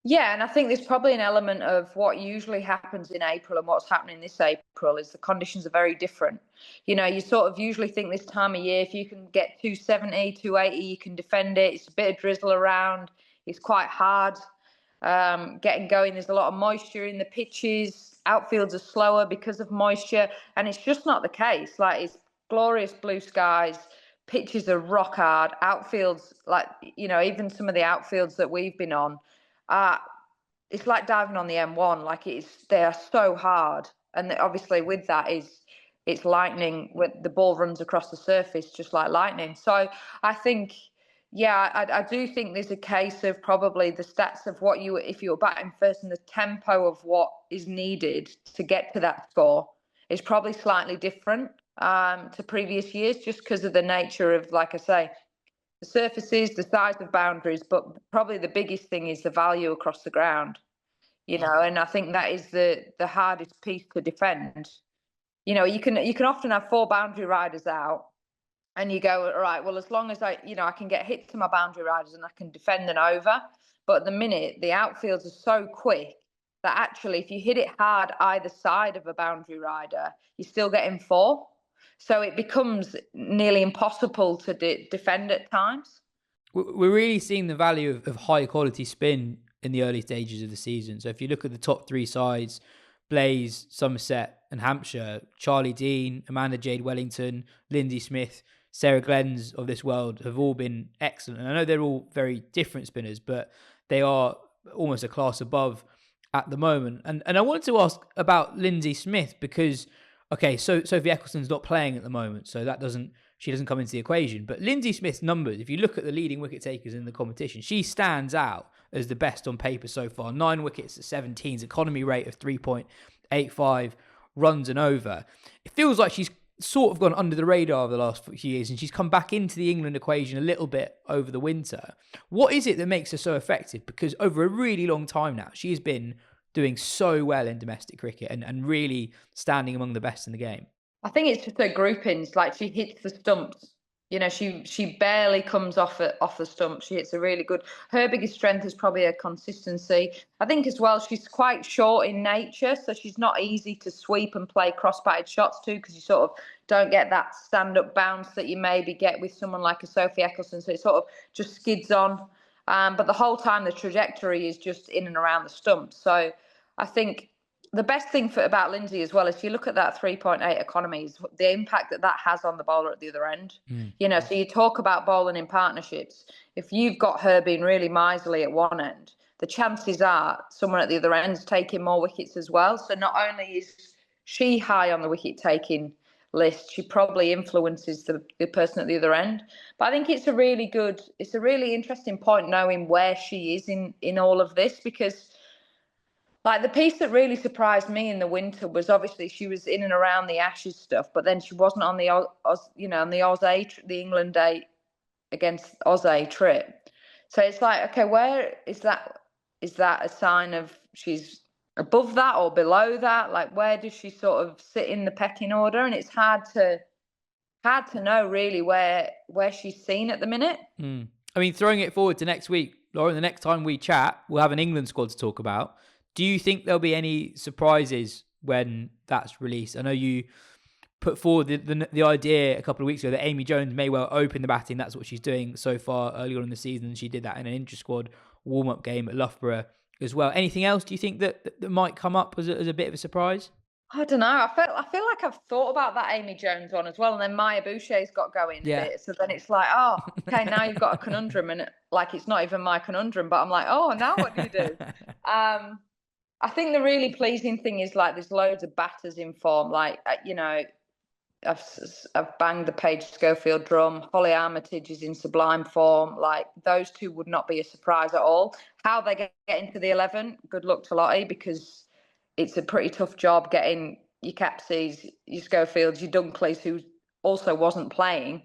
Yeah, and I think there's probably an element of what usually happens in April and what's happening this April is the conditions are very different. You sort of usually think this time of year, if you can get 270, 280, you can defend it. It's a bit of drizzle around. It's quite hard getting going. There's a lot of moisture in the pitches. Outfields are slower because of moisture. And it's just not the case. Like, it's glorious blue skies. Pitches are rock hard. Outfields, like, even some of the outfields that we've been on, it's like diving on the M1. Like, they are so hard. And obviously with that it's lightning. When the ball runs across the surface just like lightning. So I think, I do think there's a case of probably the stats of if you were batting first and the tempo of what is needed to get to that score is probably slightly different to previous years, just because of the nature of, like I say, the surfaces, the size of boundaries, but probably the biggest thing is the value across the ground, and I think that is the hardest piece to defend. You can often have 4 boundary riders out and you go, all right, well, as long as I can get hit to my boundary riders and I can defend an over. But at the minute, the outfields are so quick that actually if you hit it hard either side of a boundary rider, you're still getting 4. So it becomes nearly impossible to defend at times. We're really seeing the value of high quality spin in the early stages of the season. So if you look at the top 3 sides, Blaze, Somerset and Hampshire, Charlie Dean, Amanda Jade Wellington, Lindsay Smith, Sarah Glenn's of this world have all been excellent. And I know they're all very different spinners, but they are almost a class above at the moment. And I wanted to ask about Lindsay Smith because, okay, so Sophie Eccleston's not playing at the moment, so she doesn't come into the equation. But Lindsay Smith's numbers, if you look at the leading wicket takers in the competition, she stands out as the best on paper so far. 9 wickets at 17s, economy rate of 3.85 runs and over. It feels like she's sort of gone under the radar over the last few years, and she's come back into the England equation a little bit over the winter. What is it that makes her so effective? Because over a really long time now, she has been doing so well in domestic cricket and really standing among the best in the game. I think it's just her groupings. Like, she hits the stumps. She barely comes off the stump. She hits a really good. Her biggest strength is probably her consistency. I think as well, she's quite short in nature, so she's not easy to sweep and play cross-batted shots to, because you sort of don't get that stand-up bounce that you maybe get with someone like a Sophie Eccleston. So it sort of just skids on. But the whole time the trajectory is just in and around the stumps. So I think the best thing about Lindsay as well, if you look at that 3.8 economies, the impact that has on the bowler at the other end. So you talk about bowling in partnerships. If you've got her being really miserly at one end, the chances are someone at the other end's taking more wickets as well. So not only is she high on the wicket taking list, she probably influences the person at the other end. But I think it's a really interesting point knowing where she is in all of this, because like the piece that really surprised me in the winter was obviously she was in and around the Ashes stuff, but then she wasn't on the the England day against Aussie trip. So it's like, okay, where is that? Is that a sign of she's above that or below that? Like, where does she sort of sit in the pecking order? And it's hard to know really where she's seen at the minute. I mean, throwing it forward to next week, Lauren, the next time we chat, we'll have an England squad to talk about. Do you think there'll be any surprises when that's released? I know you put forward the idea a couple of weeks ago that Amy Jones may well open the batting. That's what she's doing so far early on in the season. She did that in an intra-squad warm-up game at Loughborough as well. Anything else do you think that might come up as a bit of a surprise? I don't know. I feel like I've thought about that Amy Jones one as well, and then Maya Boucher's got going a bit. So then it's like, oh, okay, now you've got a conundrum, and like it's not even my conundrum, but I'm like, oh, now what do you do? I think the really pleasing thing is like there's loads of batters in form. Like I've banged the Paige Schofield drum. Holly Armitage is in sublime form. Like those two would not be a surprise at all. How they get into the 11, good luck to Lottie, because it's a pretty tough job getting your Capsies, your Schofields, your Dunkleys, who also wasn't playing,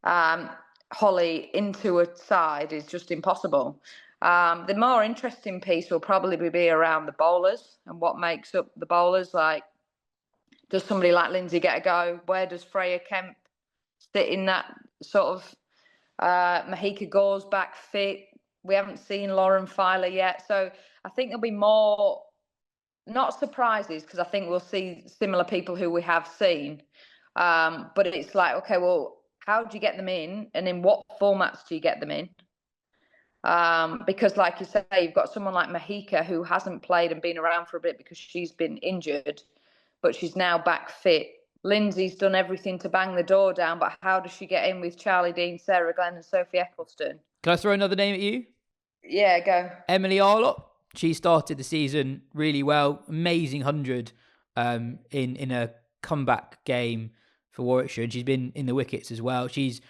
Holly into a side is just impossible. The more interesting piece will probably be around the bowlers and what makes up the bowlers. Like, does somebody like Lindsay get a go? Where does Freya Kemp sit in that sort of Mahika Gore's back fit? We haven't seen Lauren Filer yet. So I think there'll be more, not surprises, because I think we'll see similar people who we have seen. But it's like, okay, well, how do you get them in? And in what formats do you get them in? Because like you say, you've got someone like Mahika who hasn't played and been around for a bit because she's been injured, but she's now back fit. Lindsay's done everything to bang the door down, but how does she get in with Charlie Dean, Sarah Glenn and Sophie Eccleston? Can I throw another name at you? Yeah, go. Emily Arlott. She started the season really well. Amazing 100 in a comeback game for Warwickshire, and she's been in the wickets as well. She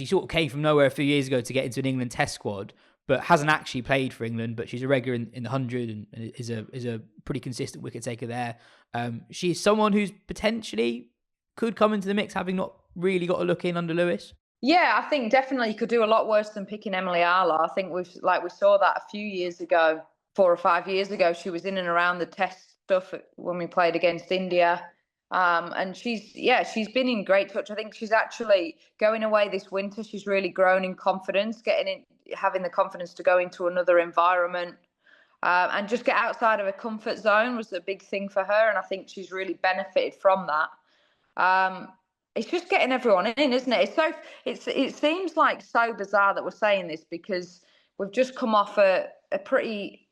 sort of came from nowhere a few years ago to get into an England test squad, but hasn't actually played for England, but she's a regular in the 100 and is a pretty consistent wicket taker there. She's someone who's potentially could come into the mix, having not really got a look in under Lewis. Yeah, I think definitely you could do a lot worse than picking Emily Arla. I think we saw that a few years ago, 4 or 5 years ago. She was in and around the test stuff when we played against India. And she's been in great touch. I think she's actually going away this winter. She's really grown in confidence, having the confidence to go into another environment and just get outside of her comfort zone was a big thing for her. And I think she's really benefited from that. It's just getting everyone in, isn't it? It seems like so bizarre that we're saying this because we've just come off a pretty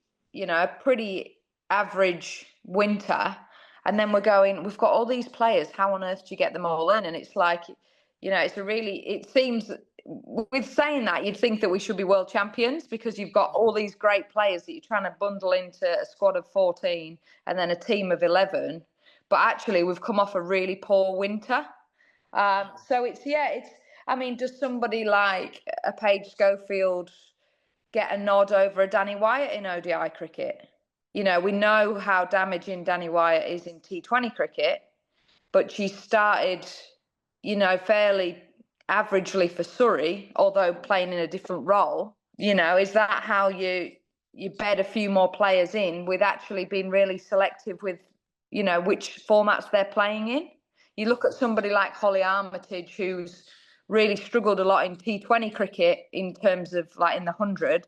average winter. And then we've got all these players. How on earth do you get them all in? And it's like, it seems with saying that, you'd think that we should be world champions because you've got all these great players that you're trying to bundle into a squad of 14 and then a team of 11. But actually, we've come off a really poor winter. Does somebody like a Paige Schofield get a nod over a Danny Wyatt in ODI cricket? We know how damaging Danny Wyatt is in T20 cricket, but she started, fairly averagely for Surrey, although playing in a different role. Is that how you bed a few more players in with actually being really selective with, which formats they're playing in? You look at somebody like Holly Armitage, who's really struggled a lot in T20 cricket in terms of like in the 100.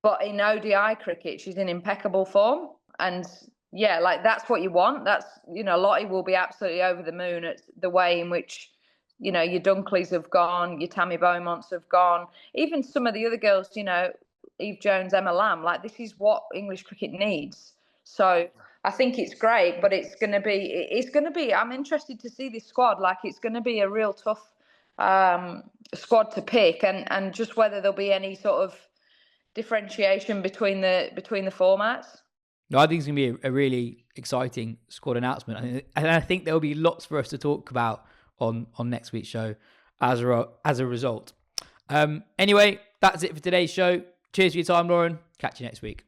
But in ODI cricket, she's in impeccable form. And yeah, like that's what you want. That's, Lottie will be absolutely over the moon at the way in which You know, your Dunkleys have gone, your Tammy Beaumonts have gone, even some of the other girls, you know, Eve Jones, Emma Lamb, like this is what English cricket needs. So I think it's great, but it's going to be, I'm interested to see this squad. Like it's going to be a real tough squad to pick, and just whether there'll be any sort of differentiation between the formats. No, I think it's going to be a really exciting squad announcement. And I think there'll be lots for us to talk about on next week's show as a result. Anyway, that's it for today's show. Cheers for your time, Lauren. Catch you next week.